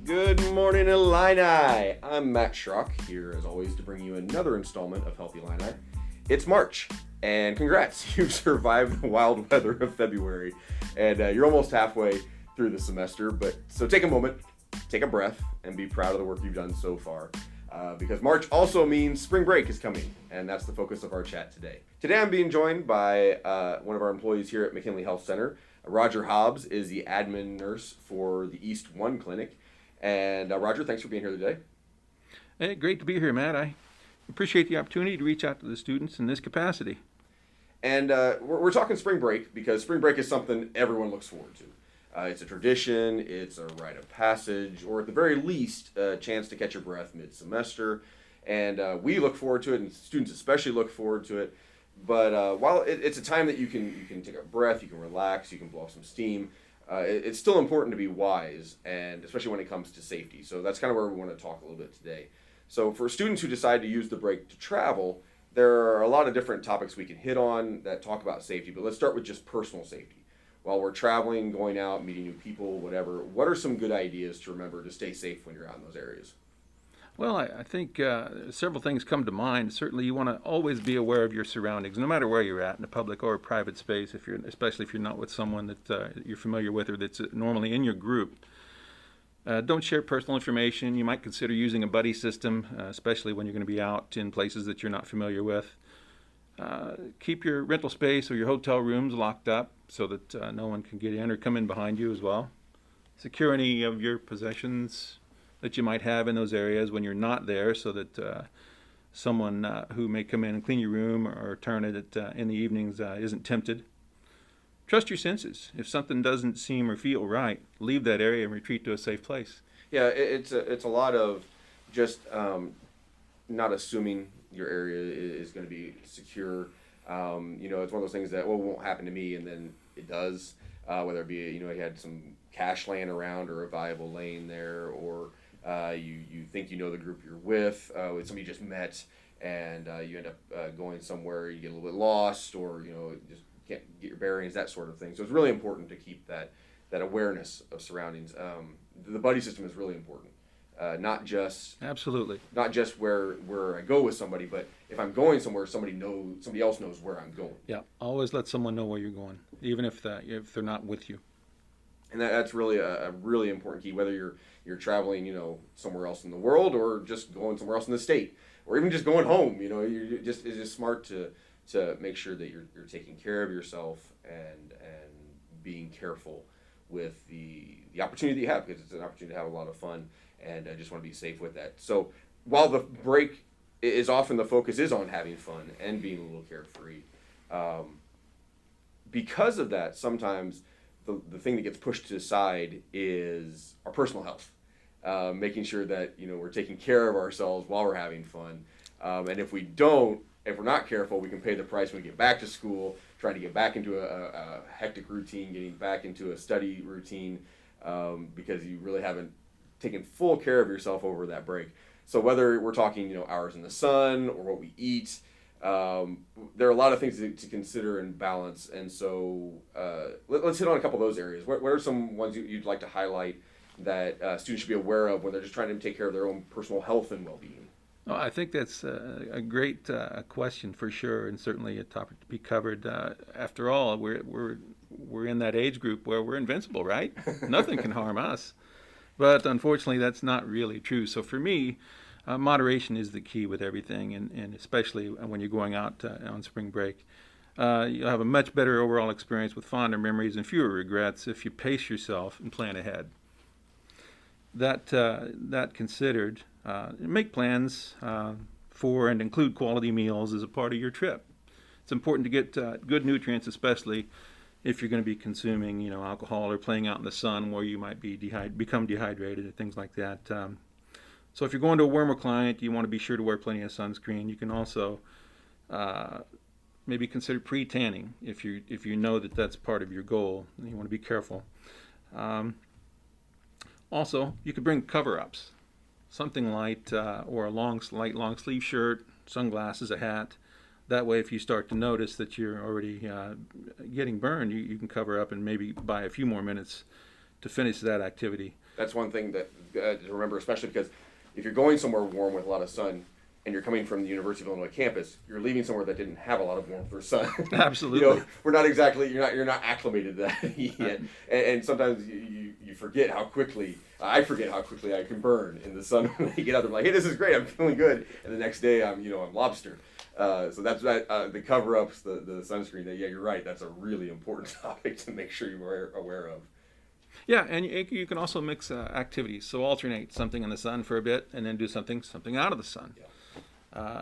Good morning, Illini. I'm Matt Schrock, here as always to bring you another installment of Healthy Illini. It's March, and congrats, you've survived the wild weather of February, and you're almost halfway through the semester. So take a moment, take a breath, and be proud of the work you've done so far, because March also means spring break is coming, and that's the focus of our chat today. Today I'm being joined by one of our employees here at McKinley Health Center. Roger Hobbs is the admin nurse for the East 1 clinic. And Roger, thanks for being here today. Hey, great to be here, Matt. I appreciate the opportunity to reach out to the students in this capacity. And we're talking spring break because spring break is something everyone looks forward to. It's a tradition, it's a rite of passage, or at the very least, a chance to catch your breath mid-semester. And we look forward to it, and students especially look forward to it. But while it's a time that you can take a breath, you can relax, you can blow off some steam, it's still important to be wise, and especially when it comes to safety. So that's kind of where we want to talk a little bit today. So for students who decide to use the break to travel, there are a lot of different topics we can hit on that talk about safety, but let's start with just personal safety. While we're traveling, going out, meeting new people, whatever, what are some good ideas to remember to stay safe when you're out in those areas? Well, I think several things come to mind. Certainly, you want to always be aware of your surroundings, no matter where you're at, in a public or a private space, especially if you're not with someone that you're familiar with or that's normally in your group. Don't share personal information. You might consider using a buddy system, especially when you're going to be out in places that you're not familiar with. Keep your rental space or your hotel rooms locked up so that no one can get in or come in behind you as well. Secure any of your possessions that you might have in those areas when you're not there, so that someone who may come in and clean your room or turn it in the evenings isn't tempted. Trust your senses. If something doesn't seem or feel right, leave that area and retreat to a safe place. Yeah, it's a lot of just not assuming your area is going to be secure. It's one of those things that, it won't happen to me, and then it does, whether it be, you had some cash laying around or a valuable lane there, or you think you know the group you're with somebody you just met, and you end up going somewhere, you get a little bit lost, or just can't get your bearings, that sort of thing. So it's really important to keep that awareness of surroundings. The buddy system is really important, not just where I go with somebody, but if I'm going somewhere, somebody else knows where I'm going. Yeah, always let someone know where you're going, even if they're not with you. And that's really a really important key, whether you're traveling, somewhere else in the world, or just going somewhere else in the state, or even just going home. It's just smart to make sure that you're taking care of yourself and being careful with the opportunity that you have, because it's an opportunity to have a lot of fun, and I just want to be safe with that. So while the break is often the focus is on having fun and being a little carefree, because of that, sometimes the thing that gets pushed to the side is our personal health, making sure that we're taking care of ourselves while we're having fun, and if we're not careful, we can pay the price when we get back to school, trying to get back into a hectic routine, getting back into a study routine, because you really haven't taken full care of yourself over that break. So whether we're talking hours in the sun or what we eat, there are a lot of things to consider and balance, and so let's hit on a couple of those areas. What are some ones you'd like to highlight that students should be aware of when they're just trying to take care of their own personal health and well-being? Well, I think that's a great question for sure, and certainly a topic to be covered. After all, we're in that age group where we're invincible, right? Nothing can harm us. But unfortunately, that's not really true. So for me, moderation is the key with everything, and especially when you're going out on spring break. You'll have a much better overall experience with fonder memories and fewer regrets if you pace yourself and plan ahead. That considered, make plans for and include quality meals as a part of your trip. It's important to get good nutrients, especially if you're going to be consuming, alcohol or playing out in the sun where you might become dehydrated and things like that. So if you're going to a warmer climate, you want to be sure to wear plenty of sunscreen. You can also maybe consider pre-tanning if you know that that's part of your goal. You want to be careful. Also, you could bring cover-ups, something light or a long sleeve shirt, sunglasses, a hat. That way, if you start to notice that you're already getting burned, you can cover up and maybe buy a few more minutes to finish that activity. That's one thing that to remember, especially because if you're going somewhere warm with a lot of sun, and you're coming from the University of Illinois campus, you're leaving somewhere that didn't have a lot of warmth or sun. Absolutely. We're not exactly, you're not acclimated to that yet. And sometimes you forget how quickly, I forget how quickly I can burn in the sun when I get out there. I'm like, hey, this is great, I'm feeling good. And the next day I'm lobster. So that's the cover-ups, the sunscreen. Yeah, you're right. That's a really important topic to make sure you're aware of. Yeah, and you can also mix activities. So alternate something in the sun for a bit, and then do something out of the sun. Yeah.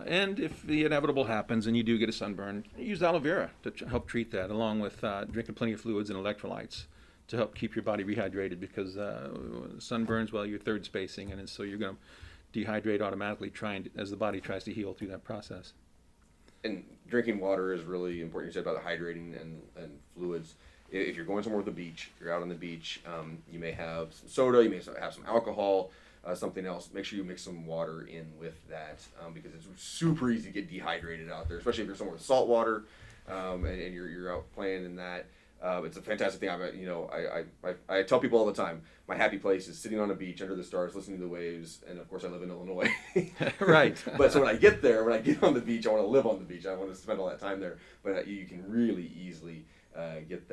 And if the inevitable happens and you do get a sunburn, use aloe vera to help treat that, along with drinking plenty of fluids and electrolytes to help keep your body rehydrated, because sunburns, well, you're third spacing, and so you're going to dehydrate automatically as the body tries to heal through that process. And drinking water is really important. You said about the hydrating and fluids. If you're going somewhere with a beach, you're out on the beach, you may have some soda, you may have some alcohol, something else. Make sure you mix some water in with that, because it's super easy to get dehydrated out there, especially if you're somewhere with salt water, and you're out playing in that. It's a fantastic thing. I tell people all the time, my happy place is sitting on a beach under the stars, listening to the waves, and of course I live in Illinois. Right. But so when I get on the beach, I want to live on the beach. I want to spend all that time there. But you can really easily get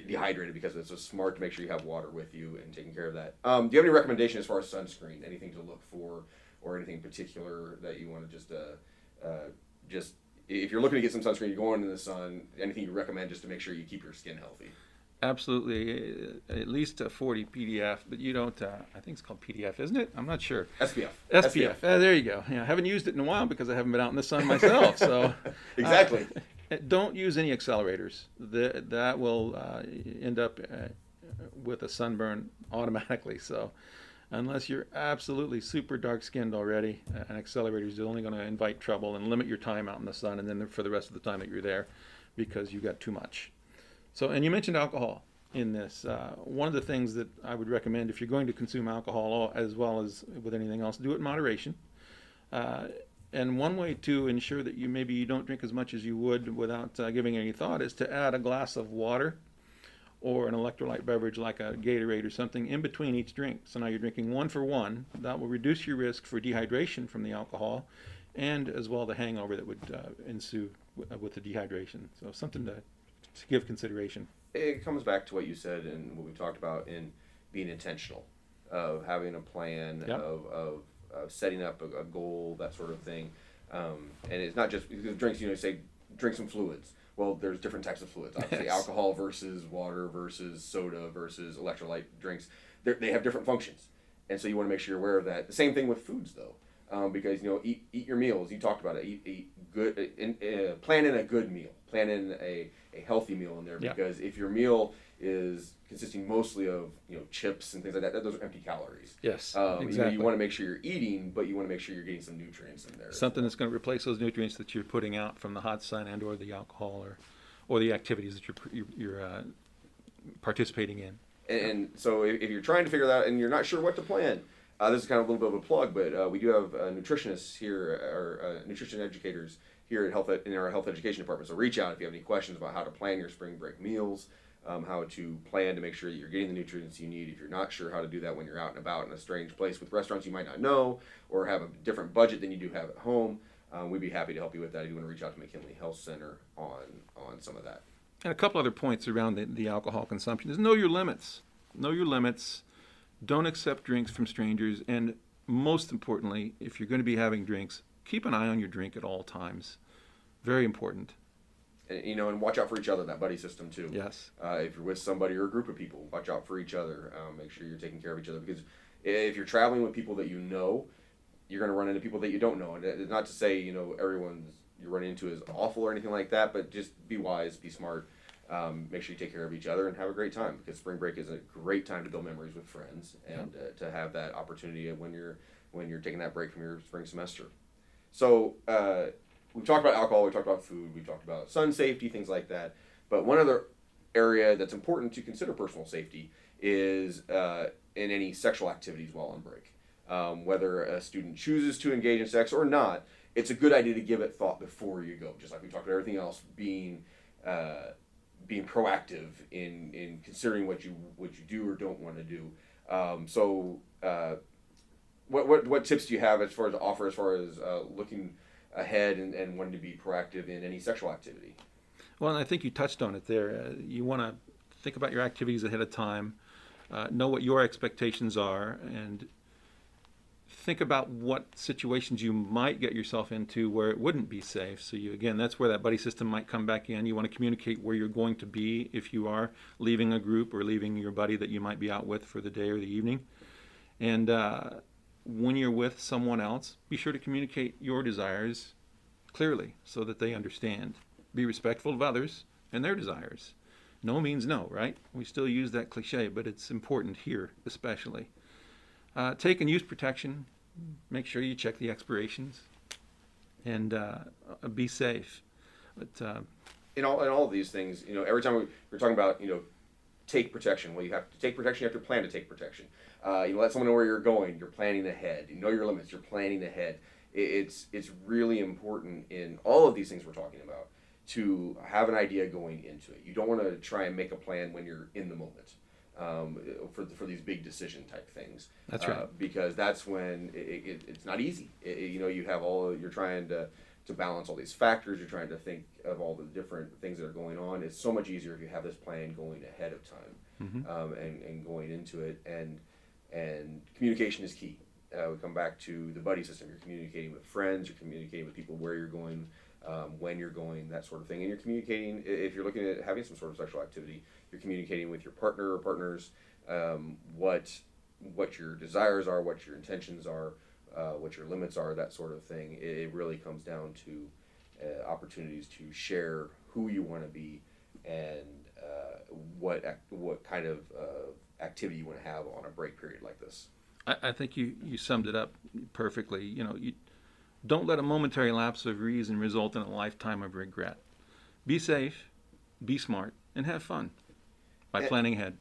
dehydrated, because it's so smart to make sure you have water with you and taking care of that. Do you have any recommendation as far as sunscreen? Anything to look for, or anything particular that you want to just if you're looking to get some sunscreen, you're going in the sun, anything you recommend just to make sure you keep your skin healthy? Absolutely, at least a 40 PDF, but you don't, I think it's called PDF, isn't it? I'm not sure. SPF. SPF, there you go. Yeah, I haven't used it in a while because I haven't been out in the sun myself, so. Exactly. Don't use any accelerators. That will end up with a sunburn automatically, so. Unless you're absolutely super dark-skinned already, an accelerator is only going to invite trouble and limit your time out in the sun, and then for the rest of the time that you're there, because you got too much. So, and you mentioned alcohol in this. One of the things that I would recommend, if you're going to consume alcohol as well as with anything else, do it in moderation. And one way to ensure that you don't drink as much as you would without giving any thought is to add a glass of water or an electrolyte beverage like a Gatorade or something in between each drink. So now you're drinking one for one. That will reduce your risk for dehydration from the alcohol, and as well the hangover that would ensue with the dehydration. So something to give consideration. It comes back to what you said and what we talked about in being intentional, of having a plan, Yep. of setting up a goal, that sort of thing. And it's not just because drinks, say drink some fluids. Well, there's different types of fluids. Obviously, Yes. alcohol versus water versus soda versus electrolyte drinks. They have different functions. And so you want to make sure you're aware of that. The same thing with foods, though. Because, eat your meals. You talked about it. Eat good, plan in a good meal. Plan in a healthy meal in there. Yeah. Because if your meal is consisting mostly of chips and things like that, those are empty calories. Yes, Exactly. You want to make sure you're eating, but you want to make sure you're getting some nutrients in there. Something that's going to replace those nutrients that you're putting out from the hot sun and or the alcohol or the activities that you're participating in. And so if you're trying to figure that out and you're not sure what to plan, this is kind of a little bit of a plug, but we do have nutritionists here, or nutrition educators here in our health education department. So reach out if you have any questions about how to plan your spring break meals, how to plan to make sure that you're getting the nutrients you need. If you're not sure how to do that when you're out and about in a strange place with restaurants you might not know, or have a different budget than you do have at home, we'd be happy to help you with that. If you want to reach out to McKinley Health Center on some of that. And a couple other points around the alcohol consumption is know your limits. Know your limits. Don't accept drinks from strangers. And most importantly, if you're going to be having drinks, keep an eye on your drink at all times. Very important. And watch out for each other, that buddy system too. Yes. If you're with somebody or a group of people, watch out for each other. Make sure you're taking care of each other, because if you're traveling with people that you know, you're going to run into people that you don't know. And it's not to say everyone you run into is awful or anything like that, but just be wise, be smart. Make sure you take care of each other and have a great time, because spring break is a great time to build memories with friends and to have that opportunity when you're taking that break from your spring semester. So we've talked about alcohol, we've talked about food, we've talked about sun safety, things like that. But one other area that's important to consider personal safety is in any sexual activities while on break. Whether a student chooses to engage in sex or not, it's a good idea to give it thought before you go. Just like we talked about everything else, being being proactive in considering what you do or don't want to do. What tips do you have as far as looking ahead and wanting to be proactive in any sexual activity? Well, and I think you touched on it there. You want to think about your activities ahead of time, know what your expectations are, and think about what situations you might get yourself into where it wouldn't be safe. So that's where that buddy system might come back in. You want to communicate where you're going to be if you are leaving a group or leaving your buddy that you might be out with for the day or the evening. And when you're with someone else, be sure to communicate your desires clearly so that they understand. Be respectful of others and their desires. No means no, right? We still use that cliche, but it's important here especially. Take and use protection. Make sure you check the expirations, and be safe. But in all of these things, every time we're talking about, take protection. Well, you have to take protection. You have to plan to take protection. Let someone know where you're going. You're planning ahead. You know your limits. You're planning ahead. It's really important in all of these things we're talking about to have an idea going into it. You don't want to try and make a plan when you're in the moment. For these big decision type things. That's right. Because that's when it's not easy. You're trying to balance all these factors. You're trying to think of all the different things that are going on. It's so much easier if you have this plan going ahead of time, and going into it. And communication is key. We come back to the buddy system. You're communicating with friends. You're communicating with people where you're going, when you're going, that sort of thing. And you're communicating, if you're looking at having some sort of sexual activity, you're communicating with your partner or partners, what your desires are, what your intentions are, what your limits are, that sort of thing. It really comes down to opportunities to share who you want to be and what kind of activity you want to have on a break period like this. I think you summed it up perfectly. You don't let a momentary lapse of reason result in a lifetime of regret. Be safe, be smart, and have fun by planning ahead.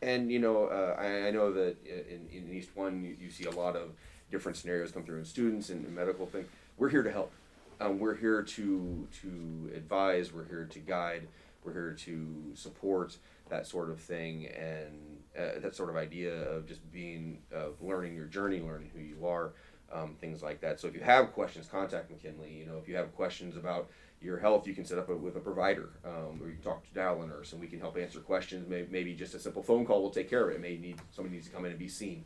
And I know that in East One you see a lot of different scenarios come through in students and medical things. We're here to help. We're here to advise. We're here to guide. We're here to support that sort of thing, and that sort of idea of just learning your journey, learning who you are, things like that. So if you have questions, contact McKinley. If you have questions about your health, you can set up with a provider, or you can talk to dial a nurse, and we can help answer questions. Maybe just a simple phone call will take care of it. Somebody needs to come in and be seen,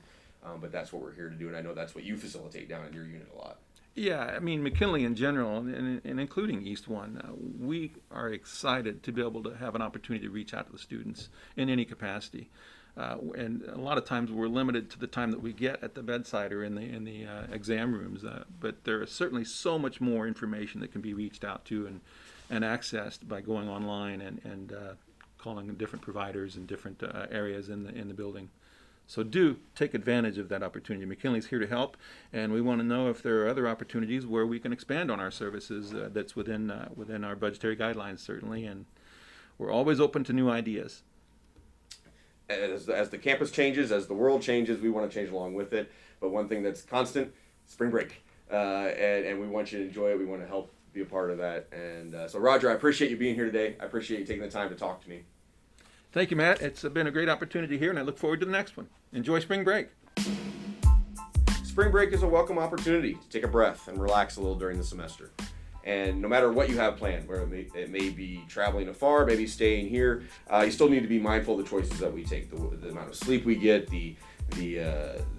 but that's what we're here to do, and I know that's what you facilitate down in your unit a lot. Yeah, I mean, McKinley in general, and including East One, we are excited to be able to have an opportunity to reach out to the students in any capacity. And a lot of times we're limited to the time that we get at the bedside or in the exam rooms. But there is certainly so much more information that can be reached out to and accessed by going online and calling different providers in different areas in the building. So do take advantage of that opportunity. McKinley's here to help, and we want to know if there are other opportunities where we can expand on our services that's within our budgetary guidelines, certainly, and we're always open to new ideas. As the campus changes, as the world changes, we want to change along with it. But one thing that's constant, spring break. And we want you to enjoy it. We want to help be a part of that. And so, Roger, I appreciate you being here today. I appreciate you taking the time to talk to me. Thank you, Matt. It's been a great opportunity here, and I look forward to the next one. Enjoy spring break. Spring break is a welcome opportunity to take a breath and relax a little during the semester. And no matter what you have planned, where it may be traveling afar, maybe staying here, you still need to be mindful of the choices that we take, the amount of sleep we get, the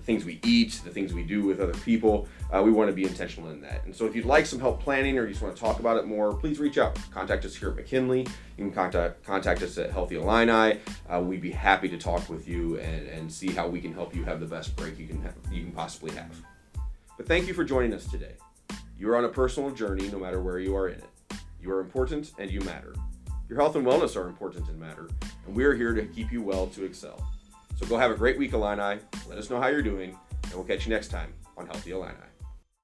things we eat, the things we do with other people. We want to be intentional in that. And so if you'd like some help planning or you just want to talk about it more, please reach out. Contact us here at McKinley. You can contact us at Healthy Illini. We'd be happy to talk with you and see how we can help you have the best break you can possibly have. But thank you for joining us today. You are on a personal journey no matter where you are in it. You are important and you matter. Your health and wellness are important and matter, and we are here to keep you well to excel. So go have a great week, Illini. Let us know how you're doing, and we'll catch you next time on Healthy Illini.